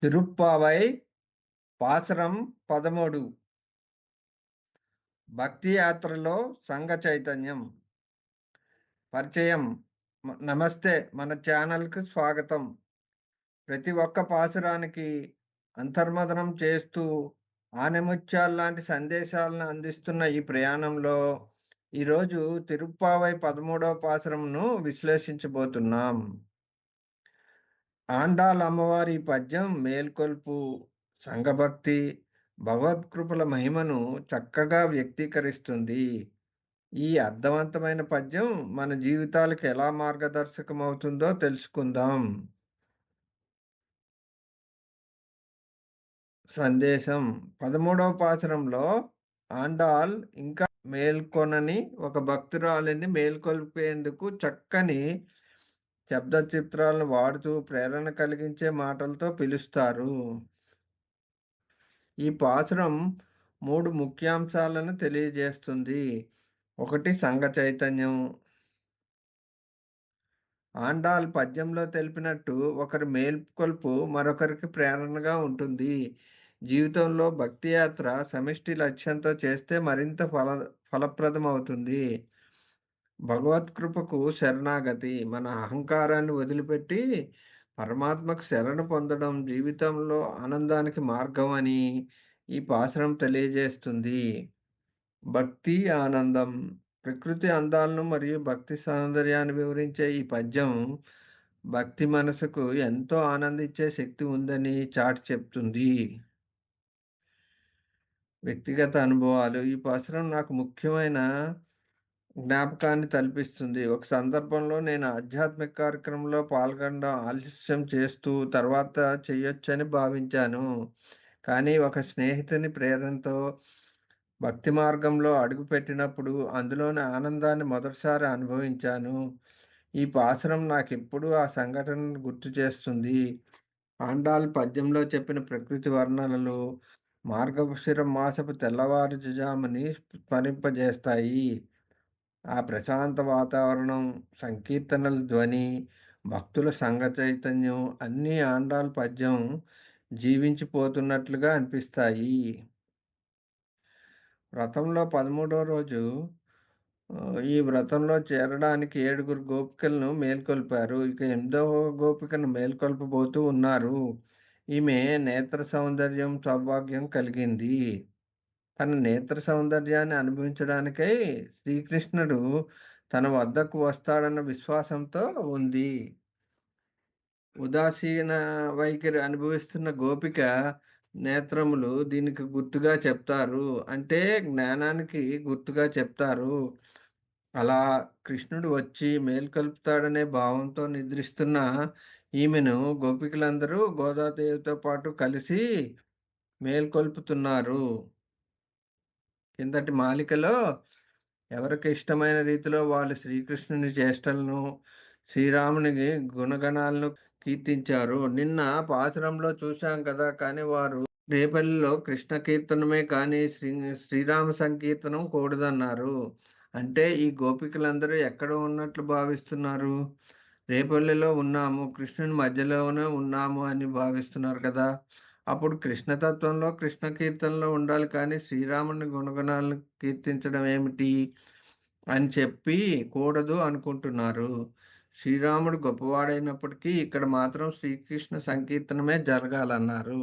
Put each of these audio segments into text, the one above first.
తిరుప్పావై పాసురం 13 భక్తి యాత్రలో సంఘ చైతన్యం. పరిచయం. నమస్తే, మన ఛానల్‌కి స్వాగతం. ప్రతి ఒక్క పాసురానికి అంతర్మథనం చేస్తూ ఆణిముత్యాల్లాంటి సందేశాలను అందిస్తున్న ఈ ప్రయాణంలో ఈరోజు తిరుప్పావై 13వ పాసురంను విశ్లేషించబోతున్నాం. ఆండాళ్ అమ్మవారి పద్యం మేల్కొల్పు, సంఘభక్తి, భగవత్కృపల మహిమను చక్కగా వ్యక్తీకరిస్తుంది. ఈ అర్థవంతమైన పద్యం మన జీవితాలకు ఎలా మార్గదర్శకమవుతుందో తెలుసుకుందాం. సందేశం. 13వ పాసురంలో ఆండాళ్ ఇంకా మేల్కొనని ఒక భక్తురాలిని మేల్కొల్పేందుకు చక్కని శబ్ద చిత్రాలను వాడుతూ ప్రేరణ కలిగించే మాటలతో పిలుస్తారు. ఈ పాసురం 3 ముఖ్యాంశాలను తెలియజేస్తుంది. ఒకటి, సంఘ చైతన్యం. ఆండాళ్ పద్యంలో తెలిపినట్టు ఒకరి మేల్కొల్పు మరొకరికి ప్రేరణగా ఉంటుంది. జీవితంలో భక్తి యాత్ర సమిష్టి లక్ష్యంతో చేస్తే మరింత ఫలప్రదమవుతుంది. భగవత్కృపకు శరణాగతి. మన అహంకారాన్ని వదిలిపెట్టి పరమాత్మకు శరణు పొందడం జీవితంలో ఆనందానికి మార్గం అని ఈ పాసురం తెలియజేస్తుంది. భక్తి ఆనందం. ప్రకృతి అందాలను మరియు భక్తి సౌందర్యాన్ని వివరించే ఈ పద్యం భక్తి మనసుకు ఎంతో ఆనందించే శక్తి ఉందని చాటి చెప్తుంది. వ్యక్తిగత అనుభవాలు. ఈ పాసురం నాకు ముఖ్యమైన జ్ఞాపకాన్ని తలపిస్తుంది. ఒక సందర్భంలో నేను ఆధ్యాత్మిక కార్యక్రమంలో పాల్గొనడం ఆలస్యం చేస్తూ తర్వాత చెయ్యొచ్చని భావించాను. కానీ ఒక స్నేహితుని ప్రేరణతో భక్తి మార్గంలో అడుగుపెట్టినప్పుడు అందులోని ఆనందాన్ని మొదటిసారి అనుభవించాను. ఈ పాసురం నాకెప్పుడూ ఆ సంఘటనను గుర్తు చేస్తుంది. ఆండాళ్ పద్యంలో చెప్పిన ప్రకృతి వర్ణనలు మార్గశిర మాసపు తెల్లవారుజాముని స్మరింపజేస్తాయి. ఆ ప్రశాంత వాతావరణం, సంకీర్తనల ధ్వని, భక్తుల సంఘ చైతన్యం అన్నీ ఆండాళ్ పద్యం జీవించిపోతున్నట్లుగా అనిపిస్తాయి. వ్రతంలో 13వ రోజు ఈ వ్రతంలో చేరడానికి 7 గోపికలను మేల్కొల్పారు. ఇక 8వ గోపికను మేల్కొల్పబోతూ ఉన్నారు. ఈమె నేత్ర సౌందర్యం, సౌభాగ్యం కలిగింది. తన నేత్ర సౌందర్యాన్ని అనుభవించడానికై శ్రీకృష్ణుడు తన వద్దకు వస్తాడన్న విశ్వాసంతో ఉంది. ఉదాసీన వైఖరి అనుభవిస్తున్న గోపిక నేత్రములు దీనికి గుర్తుగా చెప్తారు. అంటే జ్ఞానానికి గుర్తుగా చెప్తారు. అలా కృష్ణుడు వచ్చి మేల్కొల్పుతాడనే భావంతో నిద్రిస్తున్న ఈమెను గోపికలందరూ గోదాదేవితో పాటు కలిసి మేల్కొల్పుతున్నారు. కిందటి మాలికలో ఎవరికి ఇష్టమైన రీతిలో వాళ్ళు శ్రీకృష్ణుని చేష్టలను, శ్రీరాముని గుణగణాలను కీర్తించారు. నిన్న పాసురంలో చూశాం కదా! కానీ వారు రేపల్లిలో కృష్ణ కీర్తనమే కానీ శ్రీరామ సంకీర్తనం కూడదన్నారు. అంటే ఈ గోపికలందరూ ఎక్కడ ఉన్నట్లు భావిస్తున్నారు? రేపల్లిలో ఉన్నాము, కృష్ణుని మధ్యలోనే ఉన్నాము అని భావిస్తున్నారు కదా! అప్పుడు కృష్ణతత్వంలో కృష్ణ కీర్తనలో ఉండాలి కానీ శ్రీరాముని గుణగణాలను కీర్తించడం ఏమిటి అని చెప్పి కూడదు అనుకుంటున్నారు. శ్రీరాముడు గొప్పవాడైనప్పటికీ ఇక్కడ మాత్రం శ్రీకృష్ణ సంకీర్తనమే జరగాలన్నారు.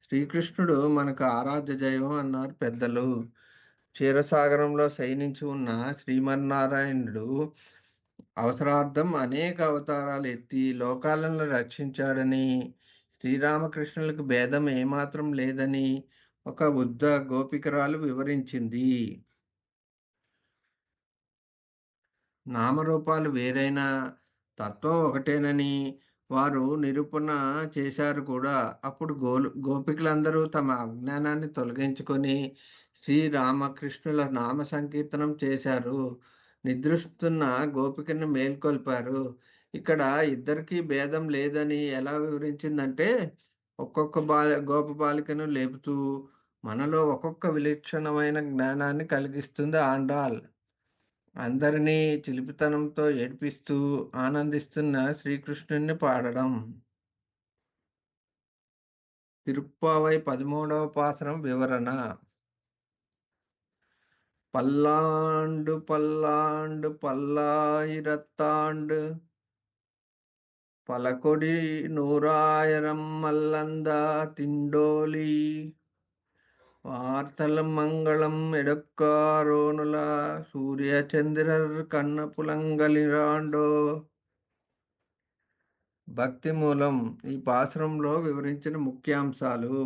శ్రీకృష్ణుడు మనకు ఆరాధ్య దైవం అన్నారు పెద్దలు. క్షీరసాగరంలో శయనించి ఉన్న శ్రీమన్నారాయణుడు అవసరార్థం అనేక అవతారాలు ఎత్తి లోకాలను రక్షించాడని, శ్రీరామకృష్ణులకు భేదం ఏమాత్రం లేదని ఒక వృద్ధ గోపికరాలు వివరించింది. నామరూపాలు వేరైనా తత్వం ఒకటేనని వారు నిరూపణ చేశారు కూడా. అప్పుడు గోపికలందరూ తమ అజ్ఞానాన్ని తొలగించుకొని శ్రీరామకృష్ణుల నామ సంకీర్తనం చేశారు. నిద్రిస్తున్న గోపికను మేల్కొల్పారు. ఇక్కడ ఇద్దరికీ భేదం లేదని ఎలా వివరించిందంటే, ఒక్కొక్క గోపబాలికను లేపుతూ మనలో ఒక్కొక్క విలక్షణమైన జ్ఞానాన్ని కలిగిస్తుంది ఆండాళ్. అందరినీ చిలిపితనంతో ఏడ్పిస్తూ ఆనందిస్తున్న శ్రీకృష్ణుణ్ణి పాడడం. తిరుప్పావై 13వ పాసురం వివరణ. பல்லாண்டு பல்லாண்டு பல்லாயிரத்தாண்டு பலகொடி நூறாயிரம் மல்லந்தா திண்டோலி వార్తలం మంగళం ఎడొక్కారోనుల సూర్య చంద్రర్ కన్న పులంగలిరాండో. భక్తి మూలం. ఈ పాసురంలో వివరించిన ముఖ్యాంశాలు: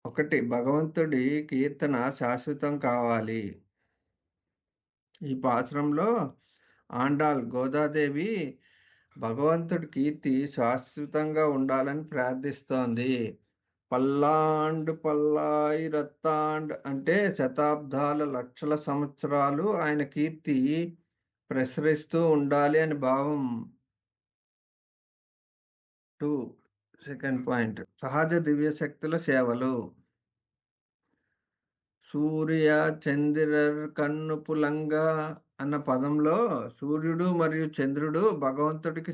1. భగవంతుడి కీర్తన శాశ్వతం కావాలి. ఈ పాసురంలో ఆండాళ్ గోదాదేవి భగవంతుడి కీర్తి శాశ్వతంగా ఉండాలని ప్రార్థిస్తోంది. పల్లాండ్ పల్లాయిరత్తాండ్ అంటే శతాబ్దాల లక్షల సంవత్సరాలు ఆయన కీర్తి ప్రసరిస్తూ ఉండాలి అని భావం. 2. సెకండ్ పాయింట్, సహజ దివ్య శక్తుల సేవలు. సూర్య చంద్రర్ కన్ను పులంగా అన్న పదంలో సూర్యుడు మరియు చంద్రుడు భగవంతుడికి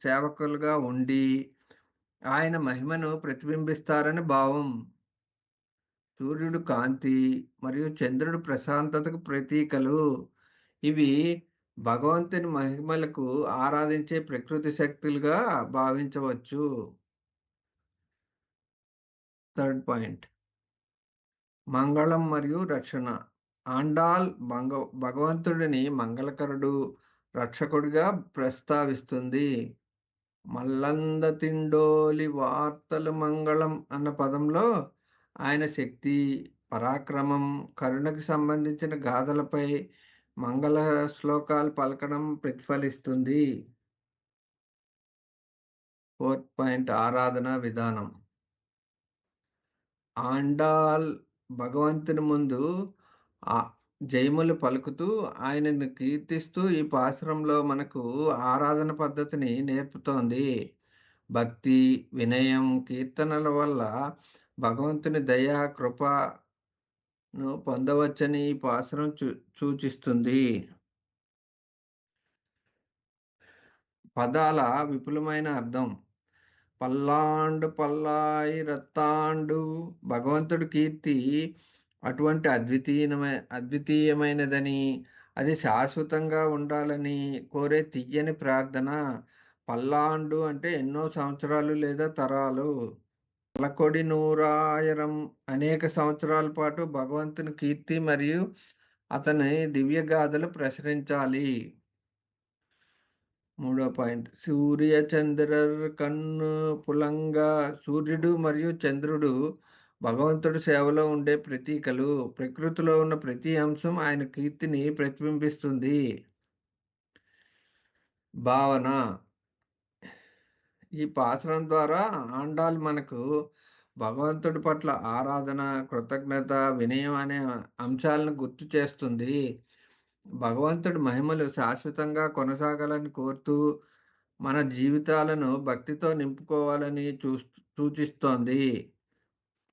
సేవకులుగా ఉండి ఆయన మహిమను ప్రతిబింబిస్తారని భావం. సూర్యుడు కాంతి మరియు చంద్రుడు ప్రశాంతతకు ప్రతీకలు. ఇవి భగవంతుని మహిమలకు ఆరాధించే ప్రకృతి శక్తులుగా భావించవచ్చు. థర్డ్ పాయింట్, మంగళం మరియు రక్షణ. ఆండాల్ భగవంతుడిని మంగళకరుడు, రక్షకుడిగా ప్రస్తావిస్తుంది. మల్లంద తిండోలి వార్తలు మంగళం అన్న పదంలో ఆయన శక్తి, పరాక్రమం, కరుణకు సంబంధించిన గాథలపై మంగళ శ్లోకాలు పలకడం ప్రతిఫలిస్తుంది. 4th పాయింట్, ఆరాధన విధానం. ఆండాల్ భగవంతుని ముందు జయములు పలుకుతూ ఆయనను కీర్తిస్తూ ఈ పాసురంలో మనకు ఆరాధన పద్ధతిని నేర్పుతోంది. భక్తి, వినయం, కీర్తనల వల్ల భగవంతుని దయ, కృపను పొందవచ్చని ఈ పాసురం సూచిస్తుంది. పదాల విపులమైన అర్థం. పల్లాండు పల్లాయి రత్తాండు భగవంతుడి కీర్తి అటువంటి అద్వితీయమైనదని, అది శాశ్వతంగా ఉండాలని కోరే తియ్యని ప్రార్థన. పల్లాండు అంటే ఎన్నో సంవత్సరాలు లేదా తరాలు. పలకొడి నూరాయిరం అనేక సంవత్సరాల పాటు భగవంతుని కీర్తి మరియు అతని దివ్యగాథలు ప్రసరించాలి. 3వ పాయింట్, సూర్య చంద్రర్ కన్ను పులంగా. సూర్యుడు మరియు చంద్రుడు భగవంతుడి సేవలో ఉండే ప్రతీకలు. ప్రకృతిలో ఉన్న ప్రతి అంశం ఆయన కీర్తిని ప్రతిబింబిస్తుంది. భావన. ఈ పాసరం ద్వారా ఆండాల్ మనకు భగవంతుడి పట్ల ఆరాధన, కృతజ్ఞత, వినయం అనే అంశాలను గుర్తు చేస్తుంది. భగవంతుడి మహిమలు శాశ్వతంగా కొనసాగాలని కోరుతూ మన జీవితాలను భక్తితో నింపుకోవాలని సూచిస్తోంది.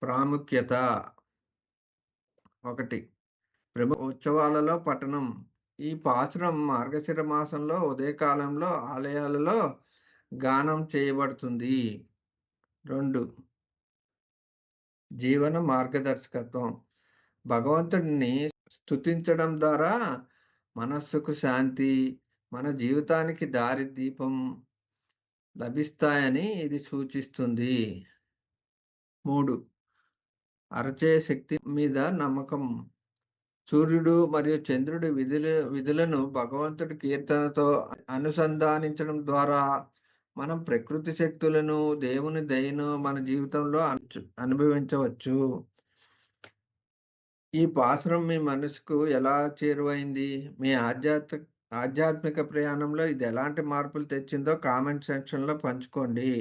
ప్రాముఖ్యత. 1. ప్రముఖ ఉత్సవాలలో పఠనం. ఈ పాసురం మార్గశిర మాసంలో ఉదయకాలంలో ఆలయాలలో గానం చేయబడుతుంది. 2. జీవన మార్గదర్శకత్వం. భగవంతుడిని స్తుతించడం ద్వారా మనస్సుకు శాంతి, మన జీవితానికి దారి దీపం లభిస్తాయని ఇది సూచిస్తుంది. 3. అరచే శక్తి మీద నమ్మకం. సూర్యుడు మరియు చంద్రుడి విధులను భగవంతుడి కీర్తనతో అనుసంధానించడం ద్వారా మనం ప్రకృతి శక్తులను, దేవుని దయను మన జీవితంలో అనుభవించవచ్చు. ఈ పాసురం మీ మనసుకు ఎలా చేరువైంది? మీ ఆధ్యాత్మిక ప్రయాణంలో ఇది ఎలాంటి మార్పులు తెచ్చిందో కామెంట్ సెక్షన్లో పంచుకోండి.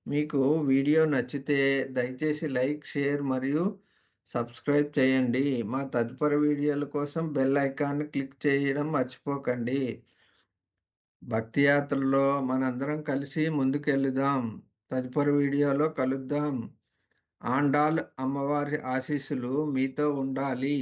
మీకు వీడియో నచ్చితే దయచేసి లైక్, షేర్ మరియు సబ్స్క్రైబ్ చేయండి. మా తదుపరి వీడియోల కోసం బెల్ ఐకాన్ని క్లిక్ చేయడం మర్చిపోకండి. భక్తి యాత్రలో మనందరం కలిసి ముందుకెళ్దాం. తదుపరి వీడియోలో కలుద్దాం. ఆండాల్ అమ్మవారి ఆశీస్సులు మీతో ఉండాలి.